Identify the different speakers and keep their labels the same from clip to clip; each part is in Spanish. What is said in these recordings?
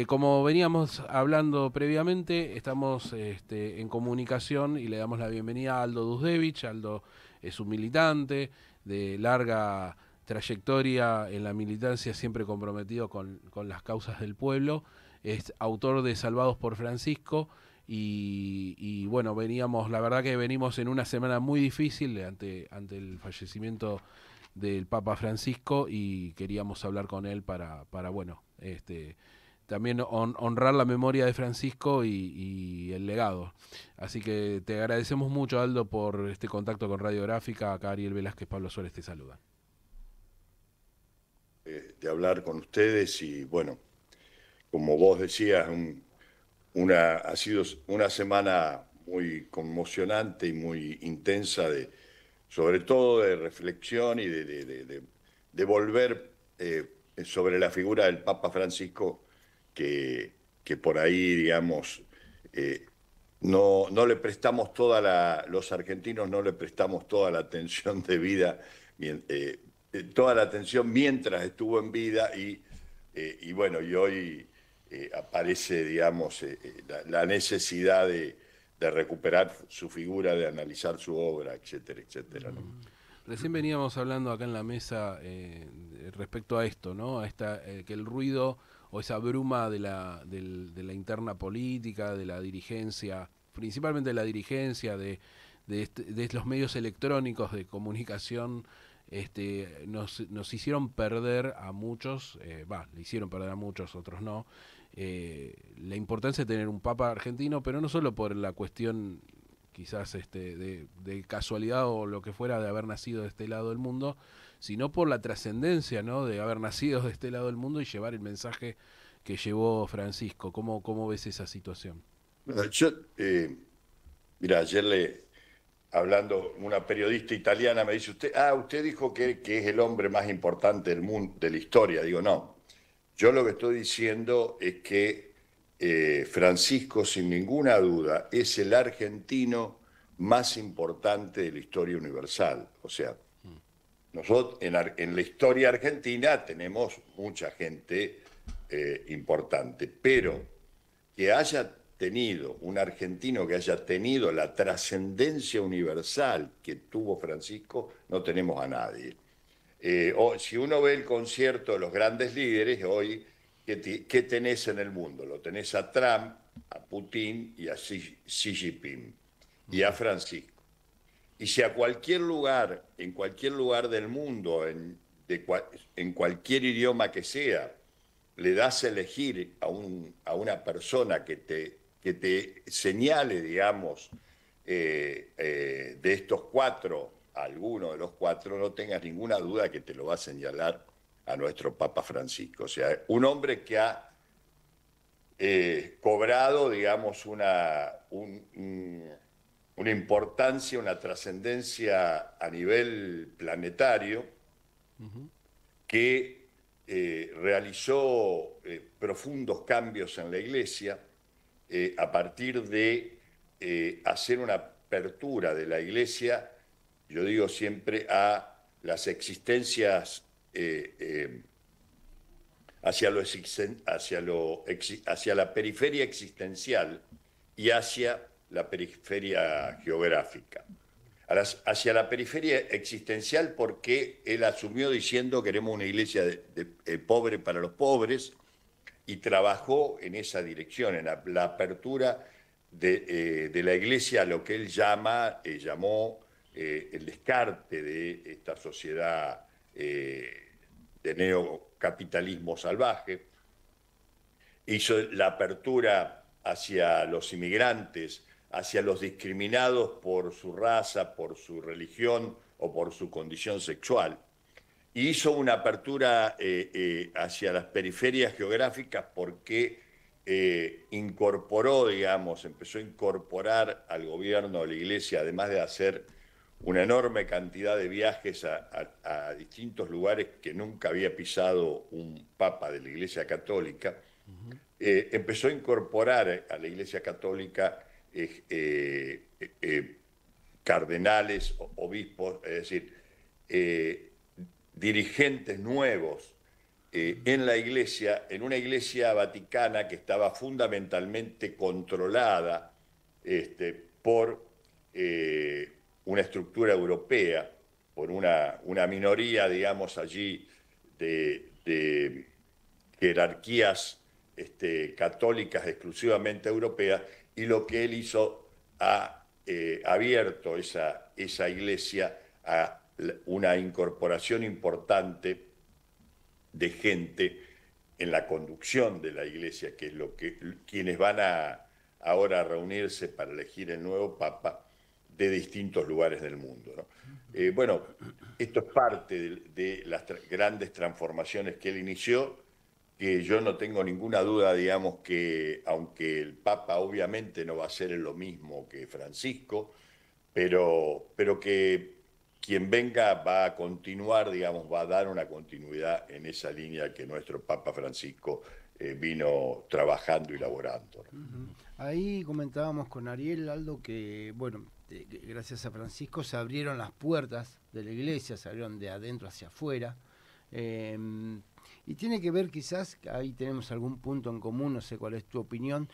Speaker 1: Como veníamos hablando previamente, estamos en comunicación y le damos la bienvenida a Aldo Dusdevich. Aldo es un militante de larga trayectoria en la militancia, siempre comprometido con las causas del pueblo. Es autor de Salvados por Francisco. Y bueno, la verdad que venimos en una semana muy difícil ante el fallecimiento del Papa Francisco y queríamos hablar con él para bueno, también honrar la memoria de Francisco y el legado. Así que te agradecemos mucho, Aldo, por este contacto con Radiográfica. Acá Ariel Velázquez, Pablo Suárez te saludan.
Speaker 2: De hablar con ustedes y bueno, como vos decías, ha sido una semana muy conmocionante y muy intensa, sobre todo de reflexión y de volver sobre la figura del Papa Francisco, que por ahí, digamos, eh, no le prestamos los argentinos no le prestamos toda la atención debida, toda la atención mientras estuvo en vida y bueno, y hoy aparece, digamos, la necesidad de recuperar su figura, de analizar su obra, etcétera, etcétera, ¿no?
Speaker 1: Recién veníamos hablando acá en la mesa respecto a esto, ¿no? Que el ruido o esa bruma de la interna política, de la dirigencia, principalmente de la dirigencia, de los medios electrónicos de comunicación, nos hicieron perder a muchos, le hicieron perder a muchos, otros no, la importancia de tener un papa argentino, pero no solo por la cuestión quizás de casualidad o lo que fuera de haber nacido de este lado del mundo, sino por la trascendencia, ¿no? De haber nacido de este lado del mundo y llevar el mensaje que llevó Francisco. ¿Cómo ves esa situación?
Speaker 2: Bueno, mira, hablando, una periodista italiana me dice, usted dijo que es el hombre más importante del mundo, de la historia. Digo, no, yo lo que estoy diciendo es que Francisco, sin ninguna duda, es el argentino más importante de la historia universal. O sea, nosotros en la historia argentina tenemos mucha gente importante, pero que haya tenido, un argentino que haya tenido la trascendencia universal que tuvo Francisco, no tenemos a nadie. Si uno ve el concierto de los grandes líderes, hoy, ¿qué tenés en el mundo? Lo tenés a Trump, a Putin y a Xi Jinping y a Francisco. Y si a cualquier lugar, en cualquier lugar del mundo, en cualquier idioma que sea, le das a elegir a una persona que te señale, digamos, de estos cuatro, alguno de los cuatro, no tengas ninguna duda que te lo va a señalar a nuestro Papa Francisco. O sea, un hombre que ha cobrado, digamos, una importancia, una trascendencia a nivel planetario
Speaker 1: Uh -huh.
Speaker 2: que realizó profundos cambios en la Iglesia a partir de hacer una apertura de la Iglesia, yo digo siempre, a las existencias hacia la periferia existencial y hacia la periferia geográfica. Hacia la periferia existencial porque él asumió diciendo queremos una iglesia pobre para los pobres y trabajó en esa dirección, en la apertura de la iglesia a lo que él llamó el descarte de esta sociedad de neocapitalismo salvaje. Hizo la apertura hacia los inmigrantes, hacia los discriminados por su raza, por su religión o por su condición sexual. Y hizo una apertura hacia las periferias geográficas porque incorporó, digamos, empezó a incorporar al gobierno, a la iglesia, además de hacer una enorme cantidad de viajes a distintos lugares que nunca había pisado un papa de la Iglesia Católica,
Speaker 1: Uh -huh.
Speaker 2: empezó a incorporar a la Iglesia Católica cardenales, obispos, es decir, dirigentes nuevos en la iglesia, en una iglesia vaticana que estaba fundamentalmente controlada por una estructura europea, por una minoría, digamos, allí de jerarquías católicas exclusivamente europeas, y lo que él hizo ha abierto esa iglesia a una incorporación importante de gente en la conducción de la iglesia, que es lo que quienes van ahora a reunirse para elegir el nuevo papa de distintos lugares del mundo, ¿no? Bueno, esto es parte de las grandes transformaciones que él inició, que yo no tengo ninguna duda, digamos, que aunque el papa obviamente no va a ser lo mismo que Francisco, pero que quien venga va a continuar, digamos, va a dar una continuidad en esa línea que nuestro Papa Francisco vino trabajando y elaborando, ¿no?
Speaker 3: Ujú. Ahí comentábamos con Ariel, Aldo, que, bueno, que gracias a Francisco se abrieron las puertas de la iglesia, se abrieron de adentro hacia afuera. Eh, y tiene que ver quizás, ahí tenemos algún punto en común, no sé cuál es tu opinión,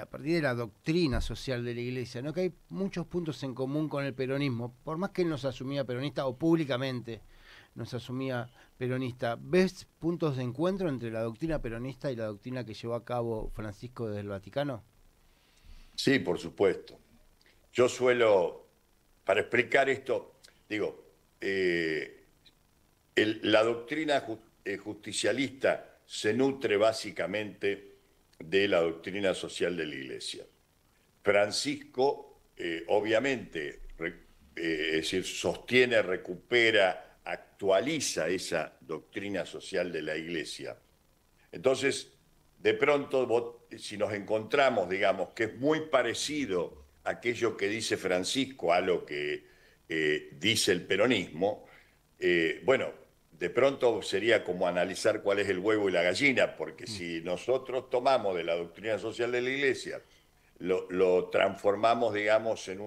Speaker 3: a partir de la doctrina social de la iglesia, ¿no? Que hay muchos puntos en común con el peronismo, por más que él nos asumía peronista o públicamente nos asumía peronista. ¿Ves puntos de encuentro entre la doctrina peronista y la doctrina que llevó a cabo Francisco desde el Vaticano?
Speaker 2: Sí, por supuesto. Yo suelo, para explicar esto, digo, la doctrina justicialista se nutre básicamente de la doctrina social de la Iglesia. Francisco, obviamente, es decir, sostiene, recupera, actualiza esa doctrina social de la Iglesia. Entonces, de pronto, si nos encontramos, digamos, que es muy parecido a aquello que dice Francisco a lo que dice el peronismo, bueno, de pronto sería como analizar cuál es el huevo y la gallina, porque si nosotros tomamos de la doctrina social de la Iglesia, lo transformamos, digamos, en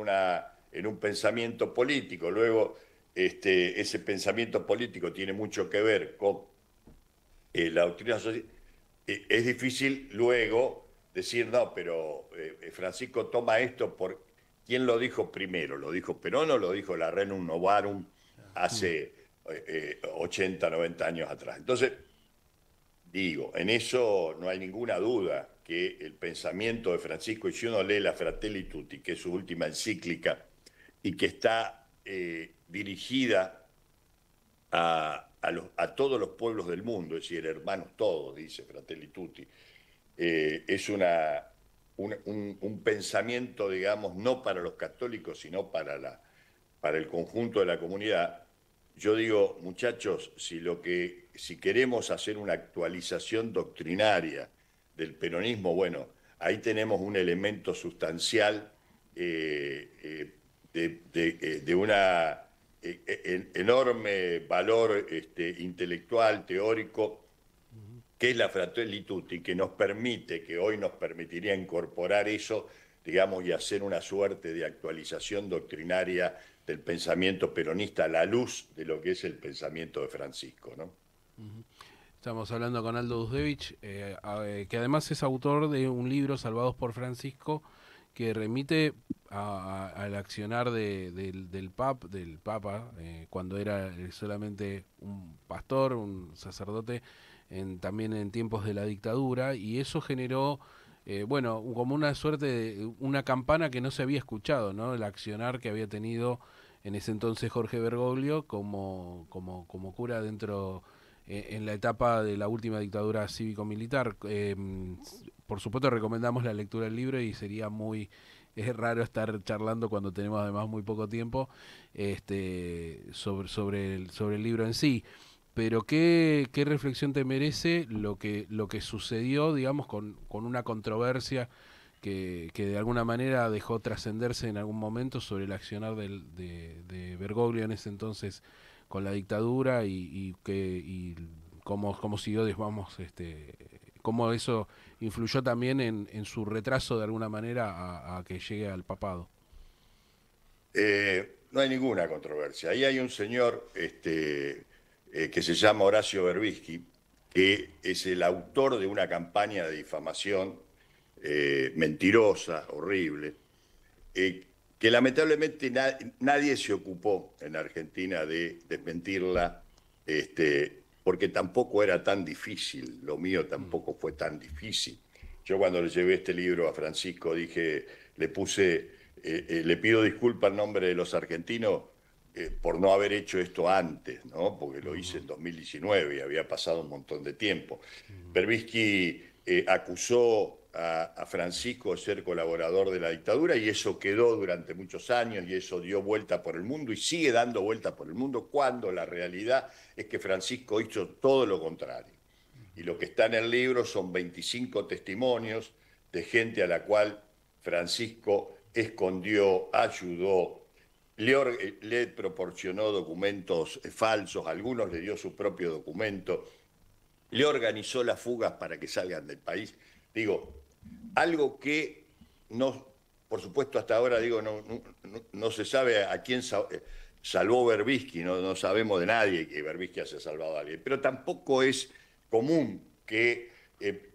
Speaker 2: un pensamiento político, luego ese pensamiento político tiene mucho que ver con la doctrina social, es difícil luego decir, no, pero Francisco toma esto por... ¿Quién lo dijo primero? ¿Lo dijo Perón o lo dijo la Renum Novarum hace 80, 90 años atrás? Entonces, digo, en eso no hay ninguna duda que el pensamiento de Francisco, y si uno lee la Fratelli Tutti, que es su última encíclica, y que está dirigida a todos los pueblos del mundo, es decir, hermanos todos, dice Fratelli Tutti, es un pensamiento, digamos, no para los católicos, sino para el conjunto de la comunidad. Yo digo, muchachos, si queremos hacer una actualización doctrinaria del peronismo, bueno, ahí tenemos un elemento sustancial de una enorme valor intelectual, teórico, que es la Fratelli Tutti, que nos permite, que hoy nos permitiría incorporar eso, digamos, y hacer una suerte de actualización doctrinaria del pensamiento peronista a la luz de lo que es el pensamiento de Francisco, ¿no?
Speaker 1: Estamos hablando con Aldo Duzdevich, que además es autor de un libro, Salvados por Francisco, que remite al accionar del Papa, cuando era solamente un pastor, un sacerdote, también en tiempos de la dictadura, y eso generó, bueno, como una suerte de una campana que no se había escuchado, ¿no? El accionar que había tenido en ese entonces Jorge Bergoglio como cura dentro en la etapa de la última dictadura cívico-militar. Por supuesto recomendamos la lectura del libro y sería es raro estar charlando cuando tenemos además muy poco tiempo sobre el libro en sí. Pero qué reflexión te merece lo que sucedió, digamos, con una controversia que de alguna manera dejó trascenderse en algún momento sobre el accionar de Bergoglio en ese entonces con la dictadura y cómo siguió, digamos, cómo eso influyó también en su retraso de alguna manera a que llegue al papado.
Speaker 2: No hay ninguna controversia. Ahí hay un señor que se llama Horacio Berbisky, que es el autor de una campaña de difamación mentirosa, horrible, que lamentablemente nadie se ocupó en Argentina de desmentirla, porque tampoco era tan difícil, lo mío tampoco fue tan difícil. Yo cuando le llevé este libro a Francisco dije, le puse, le pido disculpas en nombre de los argentinos por no haber hecho esto antes, ¿no? Porque lo hice en 2019 y había pasado un montón de tiempo. Berbisky acusó a Francisco de ser colaborador de la dictadura y eso quedó durante muchos años y eso dio vuelta por el mundo y sigue dando vuelta por el mundo cuando la realidad es que Francisco hizo todo lo contrario. Y lo que está en el libro son 25 testimonios de gente a la cual Francisco escondió, ayudó, le proporcionó documentos falsos, algunos le dio su propio documento, le organizó las fugas para que salgan del país. Digo, algo que no, por supuesto hasta ahora digo, no se sabe a quién salvó Berbisky, no sabemos de nadie que Berbisky haya salvado a alguien, pero tampoco es común que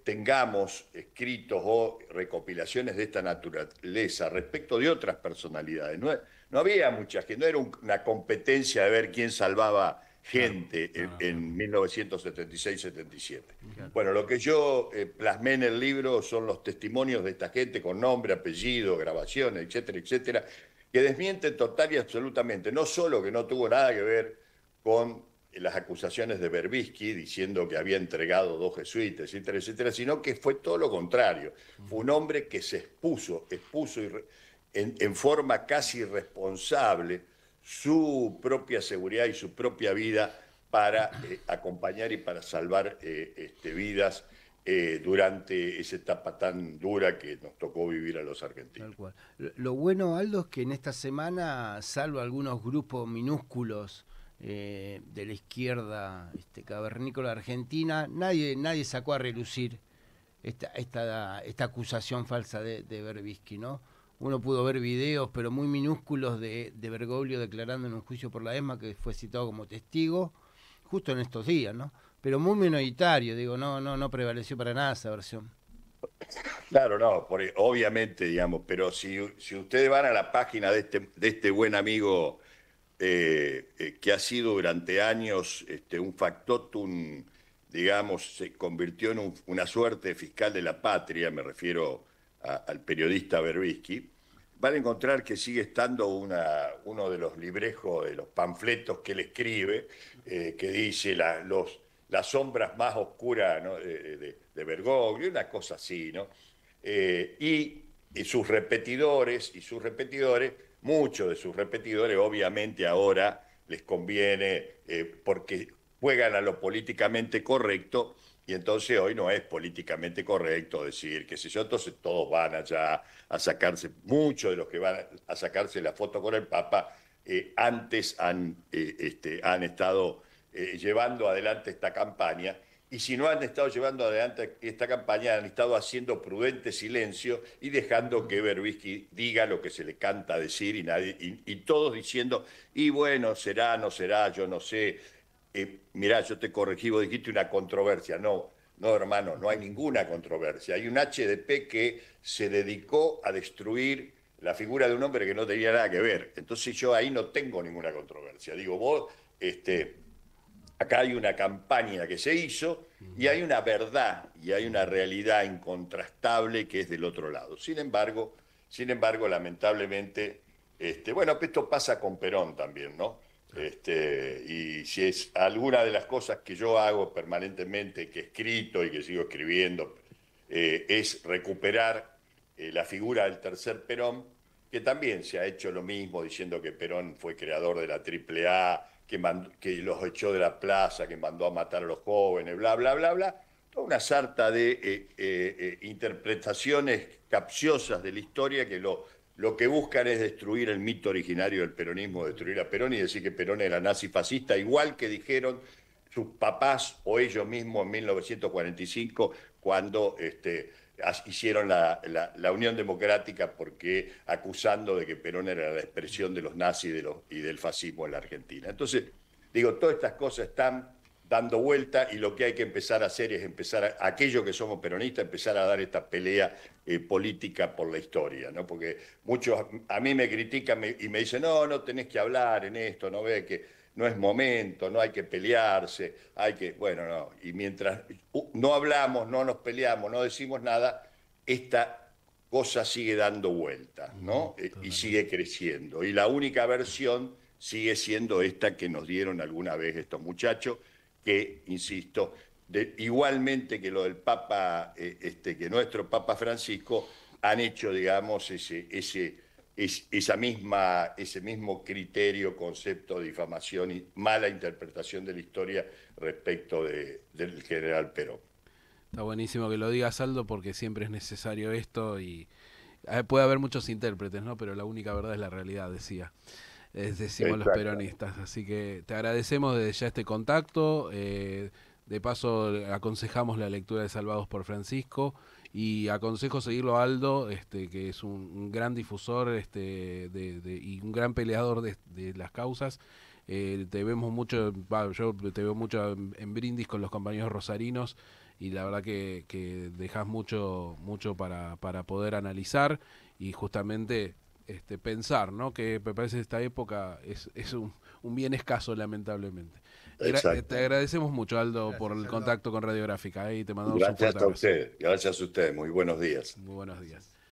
Speaker 2: tengamos escritos o recopilaciones de esta naturaleza respecto de otras personalidades. No había muchas, que no era una competencia de ver quién salvaba gente en 1976-77. Claro. Bueno, lo que yo plasmé en el libro son los testimonios de esta gente con nombre, apellido, grabaciones, etcétera, etcétera, que desmienten total y absolutamente, no solo que no tuvo nada que ver con las acusaciones de Berbisky diciendo que había entregado 2 jesuitas, etcétera, etcétera, sino que fue todo lo contrario. Fue un hombre que se expuso en forma casi irresponsable su propia seguridad y su propia vida para acompañar y para salvar vidas durante esa etapa tan dura que nos tocó vivir a los argentinos.
Speaker 3: Tal cual. Lo bueno, Aldo, es que en esta semana, salvo algunos grupos minúsculos de la izquierda cavernícola argentina, nadie sacó a relucir esta acusación falsa de Berbisky, ¿no? Uno pudo ver videos, pero muy minúsculos, de Bergoglio declarando en un juicio por la ESMA, que fue citado como testigo, justo en estos días, ¿no? Pero muy minoritario, digo, no prevaleció para nada esa versión.
Speaker 2: Claro, no, obviamente, digamos, pero si ustedes van a la página de este buen amigo que ha sido durante años un factotum, digamos, se convirtió en una suerte de fiscal de la patria, me refiero al periodista Berbisky, van a encontrar que sigue estando uno de los librejos, de los panfletos que él escribe, que dice las sombras más oscuras, ¿no?, de Bergoglio, una cosa así, ¿no? Y sus repetidores, muchos de sus repetidores obviamente ahora les conviene porque juegan a lo políticamente correcto. Y entonces hoy no es políticamente correcto decir, qué sé yo, entonces todos van allá a sacarse, muchos de los que van a sacarse la foto con el Papa, antes han estado llevando adelante esta campaña, y si no han estado llevando adelante esta campaña, han estado haciendo prudente silencio y dejando que Berbisky diga lo que se le canta decir, y todos diciendo, y bueno, será, no será, yo no sé. Mirá, yo te corregí, vos dijiste una controversia. No, hermano, no hay ninguna controversia. Hay un HDP que se dedicó a destruir la figura de un hombre que no tenía nada que ver. Entonces yo ahí no tengo ninguna controversia. Digo, vos, acá hay una campaña que se hizo y hay una verdad y hay una realidad incontrastable que es del otro lado. Sin embargo, lamentablemente, bueno, esto pasa con Perón también, ¿no? Y si es alguna de las cosas que yo hago permanentemente, que he escrito y que sigo escribiendo, es recuperar la figura del tercer Perón, que también se ha hecho lo mismo, diciendo que Perón fue creador de la AAA, que los echó de la plaza, que mandó a matar a los jóvenes, bla, bla, bla, bla. Toda una sarta de interpretaciones capciosas de la historia que lo que buscan es destruir el mito originario del peronismo, destruir a Perón y decir que Perón era nazi-fascista, igual que dijeron sus papás o ellos mismos en 1945 cuando hicieron la Unión Democrática, porque acusando de que Perón era la expresión de los nazis y del fascismo en la Argentina. Entonces, digo, todas estas cosas están dando vuelta, y lo que hay que empezar a hacer es aquellos que somos peronistas, empezar a dar esta pelea política por la historia, ¿no? Porque muchos a mí me critican y me dicen, no, no tenés que hablar en esto, no ve que no es momento, no hay que pelearse, bueno, no, y mientras no hablamos, no nos peleamos, no decimos nada, esta cosa sigue dando vueltas, ¿no? Y sigue creciendo. Y la única versión sigue siendo esta que nos dieron alguna vez estos muchachos, que, insisto, igualmente que lo del Papa, que nuestro Papa Francisco, han hecho, digamos, ese mismo criterio, concepto de difamación y mala interpretación de la historia respecto del general Perón.
Speaker 1: Está buenísimo que lo digas, Aldo, porque siempre es necesario esto y puede haber muchos intérpretes, ¿no? Pero la única verdad es la realidad, decimos los peronistas. Así que te agradecemos desde ya este contacto. De paso, aconsejamos la lectura de Salvados por Francisco y aconsejo seguirlo a Aldo, que es un gran difusor y un gran peleador de las causas. Te vemos mucho, yo te veo mucho en brindis con los compañeros rosarinos y la verdad que dejas mucho para poder analizar y justamente pensar, ¿no? Que me parece que esta época es un bien escaso, lamentablemente. Te agradecemos mucho, Aldo, por el contacto con Radiográfica y te mandamos un fuerte abrazo.
Speaker 2: Gracias a ustedes, muy buenos días.
Speaker 1: Muy buenos días.